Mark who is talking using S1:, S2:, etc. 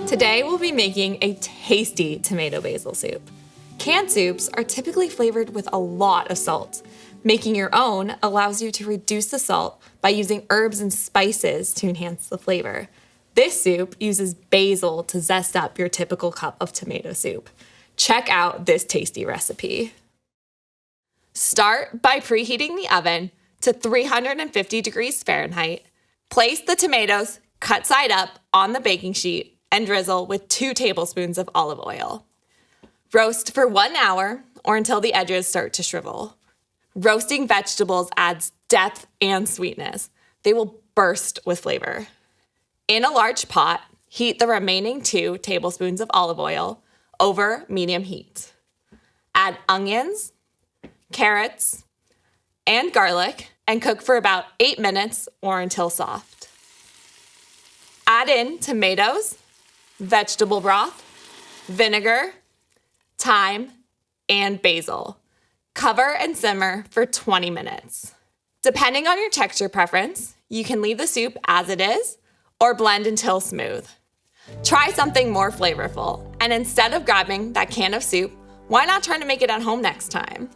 S1: Today we'll be making a tasty tomato basil soup. Canned soups are typically flavored with a lot of salt. Making your own allows you to reduce the salt by using herbs and spices to enhance the flavor. This soup uses basil to zest up your typical cup of tomato soup. Check out this tasty recipe. Start by preheating the oven to 350 degrees Fahrenheit. Place the tomatoes, cut side up, on the baking sheet and drizzle with 2 tablespoons of olive oil. Roast for 1 hour or until the edges start to shrivel. Roasting vegetables adds depth and sweetness. They will burst with flavor. In a large pot, heat the remaining 2 tablespoons of olive oil over medium heat. Add onions, carrots, and garlic and cook for about 8 minutes or until soft. Add in tomatoes, vegetable broth, vinegar, thyme, and basil. Cover and simmer for 20 minutes. Depending on your texture preference, you can leave the soup as it is or blend until smooth. Try something more flavorful, and instead of grabbing that can of soup, why not try to make it at home next time?